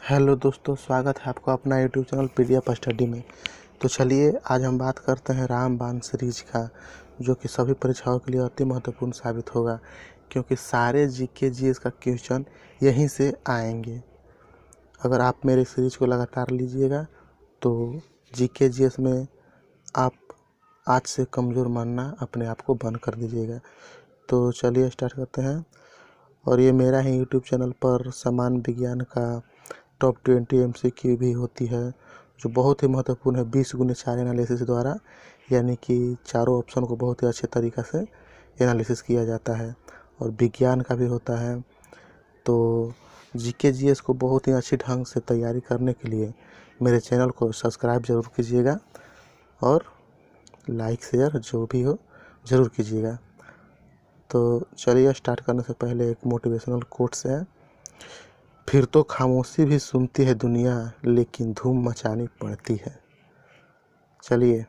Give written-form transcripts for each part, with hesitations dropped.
Hello दोस्तों, स्वागत है आपका अपना यूट्यूब चैनल पीडीएफ स्टडी में। तो चलिए आज हम बात करते हैं रामबाण सीरीज का, जो कि सभी परीक्षाओं के लिए अति महत्वपूर्ण साबित होगा, क्योंकि सारे जीके जीएस का क्वेश्चन यहीं से आएंगे। अगर आप मेरे सीरीज को लगातार लीजिएगा तो जीके जीएस में आप आज से कमज़ोर मानना अपने आप को बंद कर दीजिएगा। तो चलिए स्टार्ट करते हैं। और ये मेरा ही यूट्यूब चैनल पर समान विज्ञान का टॉप 20 एमसीक्यू भी होती है, जो बहुत ही महत्वपूर्ण है 20x4 एनालिसिस द्वारा, यानी कि चारों ऑप्शन को बहुत ही अच्छे तरीक़ा से एनालिसिस किया जाता है। और विज्ञान का भी होता है। तो जीके जीएस को बहुत ही अच्छी ढंग से तैयारी करने के लिए मेरे चैनल को सब्सक्राइब ज़रूर कीजिएगा और लाइक शेयर जो भी हो ज़रूर कीजिएगा। तो चलिए स्टार्ट करने से पहले एक मोटिवेशनल कोट्स है। फिर तो खामोशी भी सुनती है दुनिया, लेकिन धूम मचानी पड़ती है। चलिए,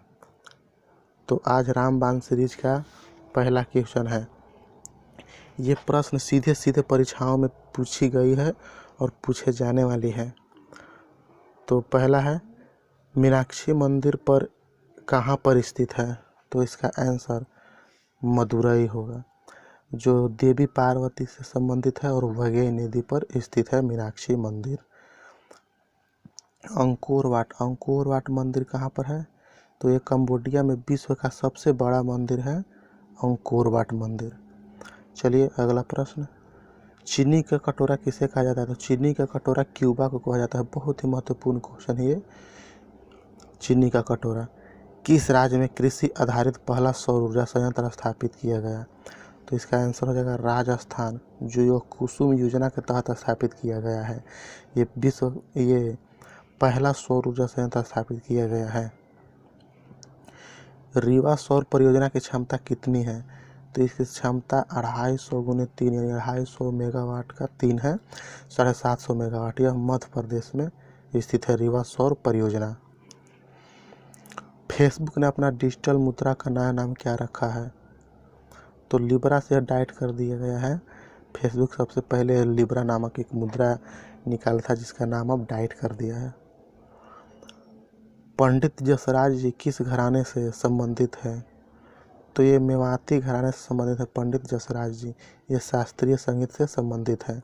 तो आज रामबाण सीरीज का पहला क्वेश्चन है। ये प्रश्न सीधे सीधे परीक्षाओं में पूछी गई है और पूछे जाने वाली है। तो पहला है, मीनाक्षी मंदिर पर कहाँ पर स्थित है? तो इसका आंसर मदुरई होगा, जो देवी पार्वती से संबंधित है और वघई नदी पर स्थित है मीनाक्षी मंदिर। अंकोर वाट मंदिर कहाँ पर है? तो ये कंबोडिया में विश्व का सबसे बड़ा मंदिर है अंकोर वाट मंदिर। चलिए अगला प्रश्न, चीनी का कटोरा किसे कहा जाता है? तो चीनी का कटोरा क्यूबा को कहा जाता है। बहुत ही महत्वपूर्ण क्वेश्चन है ये। चीनी का कटोरा किस राज्य में कृषि आधारित पहला सौर ऊर्जा संयंत्र स्थापित किया गया? तो इसका आंसर हो जाएगा राजस्थान, जो ये कुसुम योजना के तहत स्थापित किया गया है। ये पहला सौर ऊर्जा संयंत्र स्थापित किया गया है। रीवा सौर परियोजना की क्षमता कितनी है? तो इसकी क्षमता 250 × 3 यानी 250 मेगावाट का 3 है, 750 मेगावाट। यह मध्य प्रदेश में स्थित है रीवा सौर परियोजना। फेसबुक ने अपना डिजिटल मुद्रा का नया नाम क्या रखा है? तो लिब्रा से डाइट कर दिया गया है। फेसबुक सबसे पहले लिब्रा नामक एक मुद्रा निकाला था, जिसका नाम अब डाइट कर दिया है। पंडित जसराज जी किस घराने से संबंधित है? तो ये मेवाती घराने से संबंधित है पंडित जसराज जी। ये शास्त्रीय संगीत से संबंधित है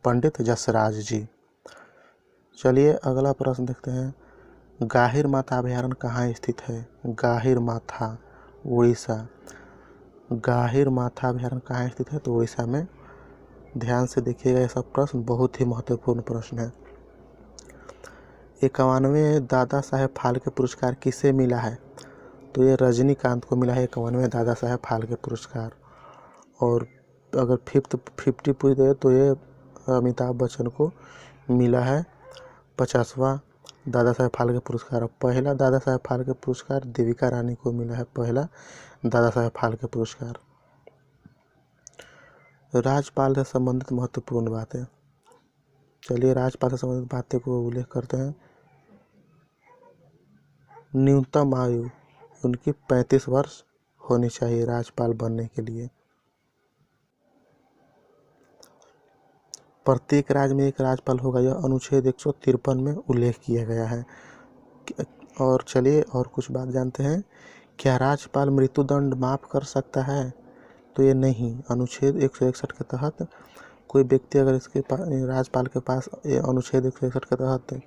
पंडित जसराज जी। चलिए अगला प्रश्न देखते हैं। गाहिर माथा अभयारण्य कहाँ स्थित है? गाहिर माथा उड़ीसा। गाहिर माथा अभयारण्य कहाँ स्थित है? तो उड़ीसा में। ध्यान से देखिएगा, यह सब प्रश्न बहुत ही महत्वपूर्ण प्रश्न है। 51वें दादा साहेब फाल्के पुरस्कार किसे मिला है? तो ये रजनीकांत को मिला है 51वें दादा साहेब फाल्के पुरस्कार। और अगर 50 पूछ दे तो ये अमिताभ बच्चन को मिला है 50वां दादा साहेब फाल्के पुरस्कार। पहला दादा साहेब फाल्के पुरस्कार देविका रानी को मिला है, पहला दादा साहेब फाल्के पुरस्कार। राज्यपाल से संबंधित महत्वपूर्ण बातें। चलिए राज्यपाल से संबंधित बातें को उल्लेख करते हैं। न्यूनतम आयु उनकी 35 वर्ष होनी चाहिए राज्यपाल बनने के लिए। प्रत्येक राज्य में एक राज्यपाल होगा, यह अनुच्छेद 153 में उल्लेख किया गया है। और चलिए और कुछ बात जानते हैं। क्या राज्यपाल मृत्युदंड माफ़ कर सकता है? तो ये नहीं। अनुच्छेद 161 के तहत कोई व्यक्ति अगर इसके राज्यपाल के पास अनुच्छेद 161 के तहत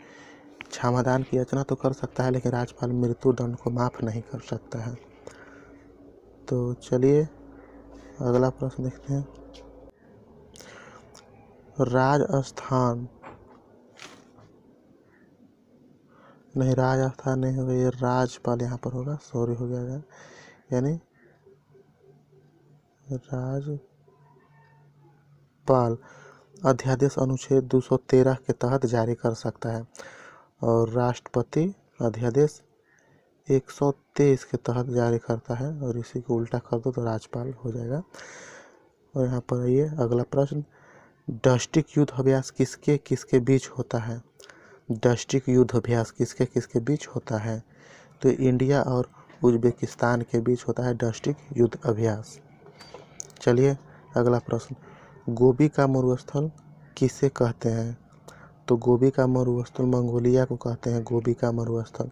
क्षमादान की याचना तो कर सकता है, लेकिन राज्यपाल मृत्युदंड को माफ़ नहीं कर सकता है। तो चलिए अगला प्रश्न देखते हैं। राजस्थान नहीं होगा, ये राज्यपाल यहाँ पर होगा, सॉरी हो गया, यानी राज्यपाल अध्यादेश अनुच्छेद 213 के तहत जारी कर सकता है, और राष्ट्रपति अध्यादेश 123 के तहत जारी करता है, और इसी को उल्टा कर दो तो राज्यपाल हो जाएगा। और यहाँ पर आइए अगला प्रश्न, डस्टिक युद्ध अभ्यास किसके किसके बीच होता है? डस्टिक युद्ध अभ्यास किसके किसके बीच होता है? तो इंडिया और उज्बेकिस्तान के बीच होता है डस्टिक युद्ध अभ्यास। चलिए अगला प्रश्न, गोबी का मरुस्थल किसे कहते हैं? तो गोबी का मरुस्थल मंगोलिया को कहते हैं गोबी का मरुस्थल।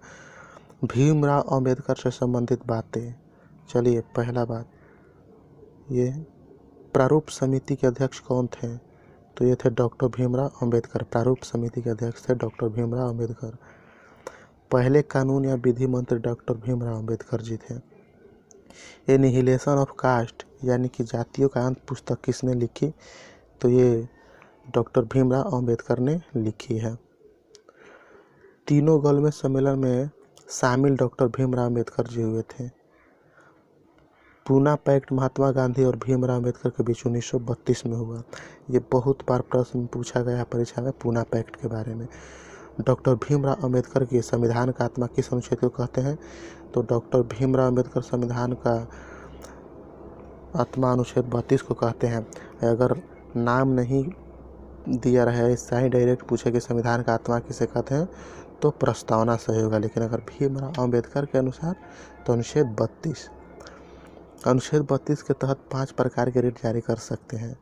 भीमराव अंबेडकर से संबंधित बातें। चलिए, पहला बात, ये प्रारूप समिति के अध्यक्ष कौन थे? तो ये थे डॉक्टर भीमराव अंबेडकर। प्रारूप समिति के अध्यक्ष थे डॉक्टर भीमराव अंबेडकर। पहले कानून या विधि मंत्री डॉक्टर भीमराव अंबेडकर जी थे। एनिहिलेशन ऑफ कास्ट यानी कि जातियों का अंत पुस्तक किसने लिखी? तो ये डॉक्टर भीमराव अंबेडकर ने लिखी है। तीनों गोलमेज सम्मेलन में शामिल डॉक्टर भीमराव अंबेडकर जी हुए थे। पूना पैक्ट महात्मा गांधी और भीमराव अंबेडकर के बीच 1932 में हुआ। ये बहुत बार प्रश्न पूछा गया परीक्षा में पूना पैक्ट के बारे में। डॉक्टर भीमराव अंबेडकर के संविधान का आत्मा किस अनुच्छेद को कहते हैं? तो डॉक्टर भीमराव अंबेडकर संविधान का आत्मा अनुच्छेद 32 को कहते हैं। अगर नाम नहीं दिया रहे, ऐसा ही डायरेक्ट पूछे कि संविधान का आत्मा किसे कहते हैं, तो प्रस्तावना सही होगा। लेकिन अगर भीमराव अंबेडकर के अनुसार तो अनुच्छेद 32। अनुच्छेद 32 के तहत 5 प्रकार के रिट जारी कर सकते हैं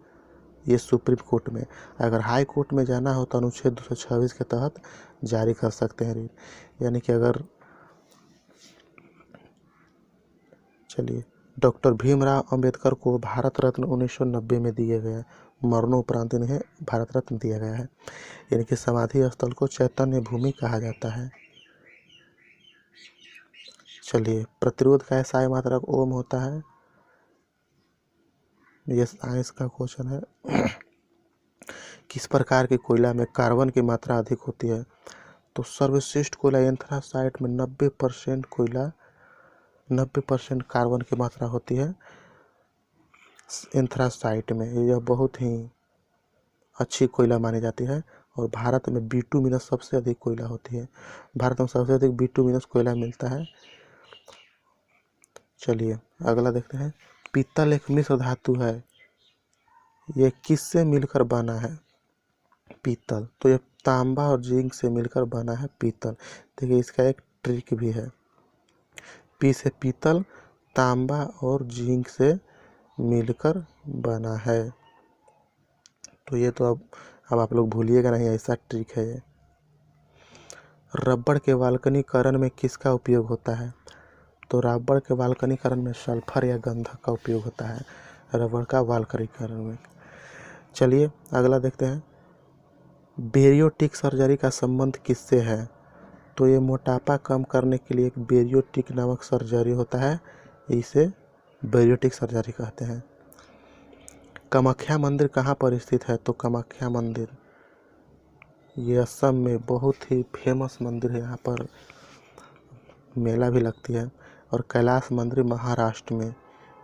ये सुप्रीम कोर्ट में। अगर हाई कोर्ट में जाना हो तो अनुच्छेद 226 के तहत जारी कर सकते हैं रिट। यानी कि अगर, चलिए, डॉक्टर भीमराव अंबेडकर को भारत रत्न 1990 में दिया गया। मरणोपरांत इन्हें भारत रत्न दिया गया है। यानी कि समाधि स्थल को चैतन्य भूमि कहा जाता है। चलिए, प्रतिरोध का एसआई मात्रक ओम होता है। ये साइंस का क्वेश्चन है। किस प्रकार के कोयला में कार्बन की मात्रा अधिक होती है? तो सर्वश्रेष्ठ कोयला एंथ्रासाइट में 90% कोयला 90% कार्बन की मात्रा होती है एंथ्रासाइट में। यह बहुत ही अच्छी कोयला मानी जाती है। और भारत में बिटुमिनस सबसे अधिक कोयला होती है। भारत में सबसे अधिक बिटुमिनस कोयला मिलता है। चलिए, अगला देखते हैं। पीतल एक मिश्र धातु है, ये किससे मिलकर बना है? पीतल, तो ये तांबा और जिंक से मिलकर बना है पीतल। देखिए, इसका एक ट्रिक भी है। पी से पीतल, तांबा और जिंक से मिलकर बना है। तो ये तो अब आप लोग भूलिएगा नहीं, ऐसा ट्रिक है ये। रबड़ के वाल्कनीकरण में किसका उपयोग होता है? तो रबड़ के वाल्कनीकरण में सल्फर या गंधक का उपयोग होता है रबड़ का वाल्कनीकरण में। चलिए, अगला देखते हैं। बेरियोटिक सर्जरी का संबंध किससे है? तो ये मोटापा कम करने के लिए एक बेरियोटिक नामक सर्जरी होता है, इसे बेरियोटिक सर्जरी कहते हैं। कामाख्या मंदिर कहाँ पर स्थित है? तो कामाख्या मंदिर ये असम में बहुत ही फेमस मंदिर है। यहाँ पर मेला भी लगती है। और कैलाश मंदिर महाराष्ट्र में।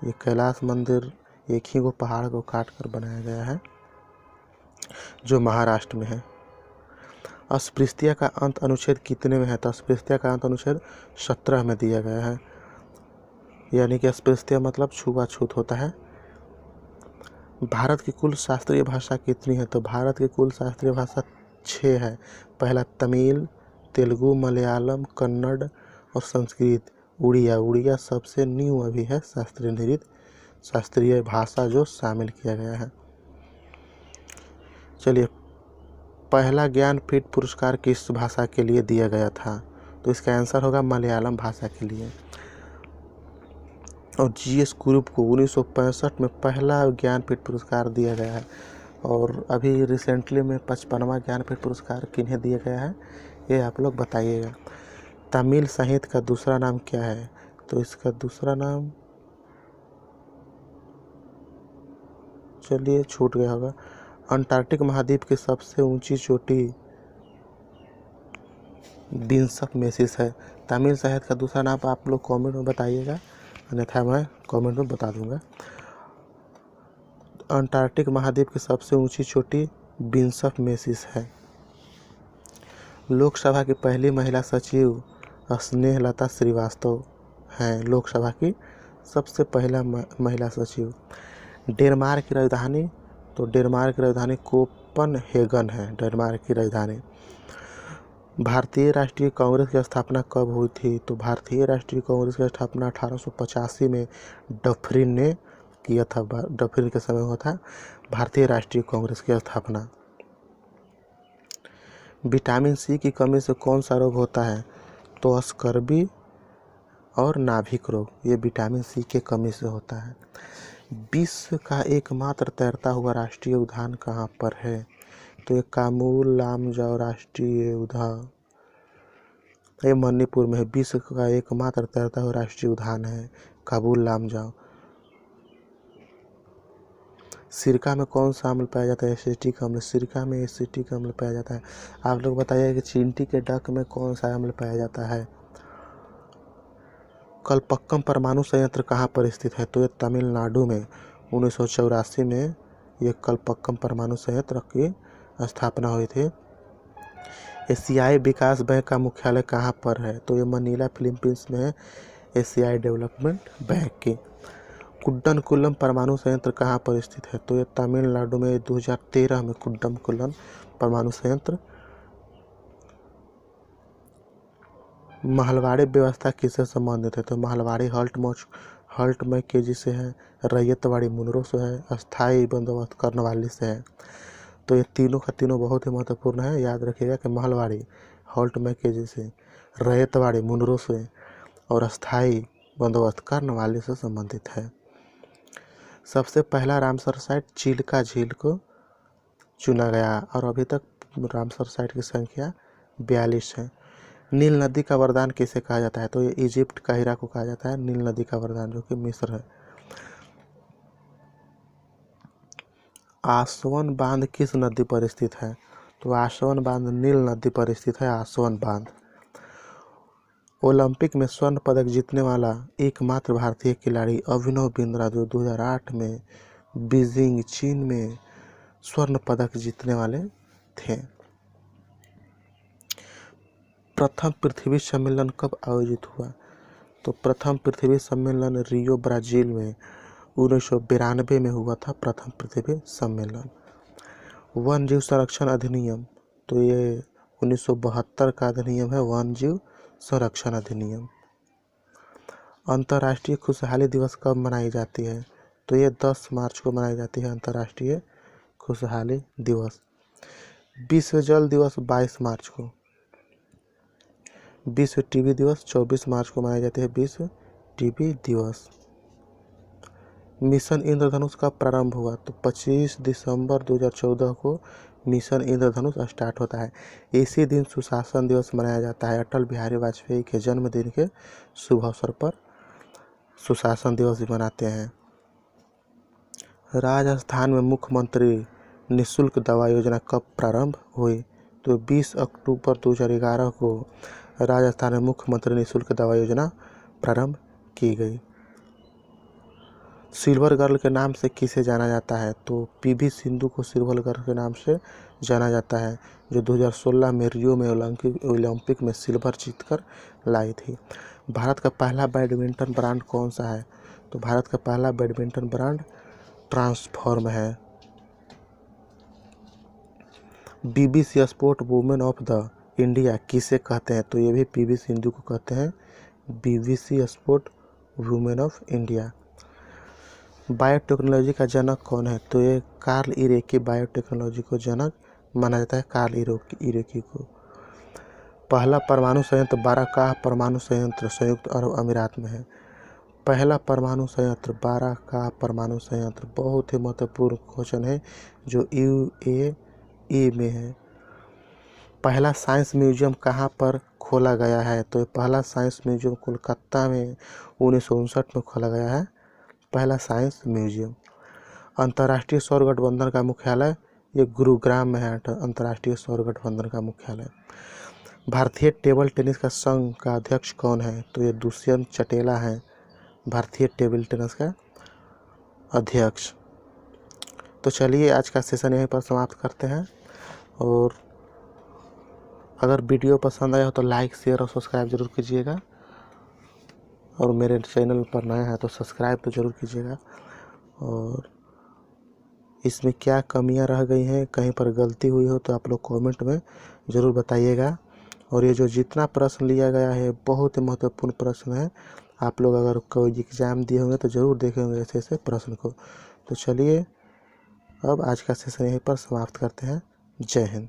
ये कैलाश मंदिर एक ही वो पहाड़ को काट कर बनाया गया है जो महाराष्ट्र में है। अस्पृश्यता का अंत अनुच्छेद कितने में है? तो अस्पृश्यता का अंत अनुच्छेद 17 में दिया गया है। यानी कि अस्पृश्यता मतलब छुआछूत होता है। भारत की कुल शास्त्रीय भाषा कितनी है? तो भारत की कुल शास्त्रीय भाषा 6 है। पहला तमिल, तेलुगु, मलयालम, कन्नड़ और संस्कृत। उड़िया सबसे न्यू अभी है शास्त्रीय भाषा जो शामिल किया गया है। चलिए, पहला ज्ञानपीठ पुरस्कार किस भाषा के लिए दिया गया था? तो इसका आंसर होगा मलयालम भाषा के लिए। और जीएस ग्रुप को 1965 में पहला ज्ञानपीठ पुरस्कार दिया गया है। और अभी रिसेंटली में 55वां ज्ञानपीठ पुरस्कार किन्हें दिया गया है, ये आप लोग बताइएगा। तमिल साहित्य का दूसरा नाम क्या है? तो इसका दूसरा नाम, चलिए छूट गया होगा। अंटार्कटिक महाद्वीप की सबसे ऊंची चोटी बिशप मेसिस है। तमिल साहित्य का दूसरा नाम आप लोग कमेंट में बताइएगा, अन्यथा मैं कमेंट में बता दूंगा। अंटार्कटिक महाद्वीप की सबसे ऊंची चोटी बिशप मेसिस है। लोकसभा की पहली महिला सचिव स्नेहलता श्रीवास्तव हैं। लोकसभा की सबसे पहला महिला सचिव। डेनमार्क की राजधानी, तो डेनमार्क की राजधानी कोपनहेगन है। डेनमार्क की राजधानी। भारतीय राष्ट्रीय कांग्रेस की स्थापना कब हुई थी? तो भारतीय राष्ट्रीय कांग्रेस की स्थापना 1885 में डफरिन ने किया था। डफरिन के समय हुआ था भारतीय राष्ट्रीय कांग्रेस की स्थापना। विटामिन सी की कमी से कौन सा रोग होता है? तो स्कर्वी और नाभिक रोग, ये विटामिन सी के कमी से होता है। विश्व का एकमात्र तैरता हुआ राष्ट्रीय उद्यान कहाँ पर है? तो ये काबुल लामजाओ राष्ट्रीय उद्यान, ये मणिपुर में है। विश्व का एकमात्र तैरता हुआ राष्ट्रीय उद्यान है काबुल लामजाओ। सिरका में कौन सा अम्ल पाया जाता है? एसिटिक अम्ल। सिरका में एसिटिक अम्ल पाया जाता है। आप लोग बताइए कि चींटी के डक में कौन सा अम्ल पाया जाता है? कलपक्कम परमाणु संयंत्र कहाँ पर स्थित है? तो ये तमिलनाडु में 1984 में ये कलपक्कम परमाणु संयंत्र की स्थापना हुई थी। एशियाई विकास बैंक का मुख्यालय कहाँ पर है? तो ये मनीला फिलीपींस में है, एशियाई डेवलपमेंट बैंक की। कुड्डनकुलम परमाणु संयंत्र कहाँ पर स्थित है? तो ये तमिलनाडु में 2013 में कुड्डनकुलम परमाणु संयंत्र। महलवाड़ी व्यवस्था किससे संबंधित है? तो महलवाड़ी हल्ट मैकेजी से है, रैयतवाड़ी मुनरो से है, अस्थायी बंदोबस्त कर्नवाली से है। तो ये तीनों का तीनों बहुत ही महत्वपूर्ण है। याद रखिएगा कि महलवाड़ी हल्ट मैकेजी से, रैयतवाड़ी मुनरो से और अस्थायी बंदोबस्त कर्नवाली से संबंधित है। सबसे पहला रामसर साइट चिल्का झील को चुना गया और अभी तक रामसर साइट की संख्या 42 है। नील नदी का वरदान किसे कहा जाता है? तो ये इजिप्ट काहिरा को कहा जाता है नील नदी का वरदान, जो कि मिस्र है। आसवन बांध किस नदी पर स्थित है? तो आसवन बांध नील नदी पर स्थित है। आसवन बांध। ओलंपिक में स्वर्ण पदक जीतने वाला एकमात्र भारतीय खिलाड़ी अभिनव बिंद्रा, जो 2008 में बीजिंग चीन में स्वर्ण पदक जीतने वाले थे। प्रथम पृथ्वी सम्मेलन कब आयोजित हुआ? तो प्रथम पृथ्वी सम्मेलन रियो ब्राजील में 1992 में हुआ था। प्रथम पृथ्वी सम्मेलन। वन जीव संरक्षण अधिनियम, तो ये 1972 का अधिनियम है, वन जीव संरक्षण अधिनियम। अंतर्राष्ट्रीय खुशहाली दिवस कब मनाई जाती है? तो ये 10 मार्च को मनाई जाती है अंतर्राष्ट्रीय खुशहाली दिवस। विश्व जल दिवस 22 मार्च को। विश्व टीबी दिवस 24 मार्च को मनाई जाती है, विश्व टीबी दिवस। मिशन इंद्रधनुष का प्रारंभ हुआ? तो 25 दिसंबर 2014 को मिशन इंद्रधनुष स्टार्ट होता है। इसी दिन सुशासन दिवस मनाया जाता है। अटल बिहारी वाजपेयी के जन्मदिन के शुभ अवसर पर सुशासन दिवस भी मनाते हैं। राजस्थान में मुख्यमंत्री निःशुल्क दवा योजना कब प्रारंभ हुई? तो 20 अक्टूबर 2011 को राजस्थान में मुख्यमंत्री निःशुल्क दवा योजना प्रारंभ की गई। सिल्वर गर्ल के नाम से किसे जाना जाता है? तो पीवी सिंधु को सिल्वर गर्ल के नाम से जाना जाता है, जो 2016 में रियो में ओलंपिक में सिल्वर जीतकर लाई थी। भारत का पहला बैडमिंटन ब्रांड कौन सा है? तो भारत का पहला बैडमिंटन ब्रांड ट्रांसफॉर्म है। BBC sport women of the India किसे कहते हैं? तो ये भी पीवी सिंधु को कहते हैं, BBC sport women of India. Biotechnology का जनक कौन है? तो ये कार्ल इरेकी बायोटेक्नोलॉजी को जनक माना जाता है, कार्ल इरेकी को। पहला परमाणु संयंत्र बाराकाह परमाणु संयंत्र संयुक्त अरब अमीरात में है। पहला परमाणु संयंत्र बाराकाह परमाणु संयंत्र बहुत ही महत्वपूर्ण क्वेश्चन है, जो यूएई में है। पहला साइंस म्यूजियम कहाँ पर खोला गया है? तो पहला साइंस म्यूजियम कोलकाता में 1959 में खोला गया है, पहला साइंस म्यूजियम। अंतर्राष्ट्रीय सौर गठबंधन का मुख्यालय ये गुरुग्राम में है। अंतर्राष्ट्रीय सौर गठबंधन का मुख्यालय। भारतीय टेबल टेनिस का संघ का अध्यक्ष कौन है? तो ये दुष्यंत चटेला है, भारतीय टेबल टेनिस का अध्यक्ष। तो चलिए आज का सेशन यहीं पर समाप्त करते हैं, और अगर वीडियो पसंद आया हो तो लाइक शेयर और सब्सक्राइब जरूर कीजिएगा, और मेरे चैनल पर नए हैं तो सब्सक्राइब तो ज़रूर कीजिएगा। और इसमें क्या कमियां रह गई हैं, कहीं पर गलती हुई हो तो आप लोग कमेंट में ज़रूर बताइएगा। और ये जो जितना प्रश्न लिया गया है बहुत ही महत्वपूर्ण प्रश्न है। आप लोग अगर कोई एग्ज़ाम दिए होंगे तो ज़रूर देखे होंगे ऐसे ऐसे प्रश्न को। तो चलिए अब आज का सेशन यहीं पर समाप्त करते हैं। जय हिंद।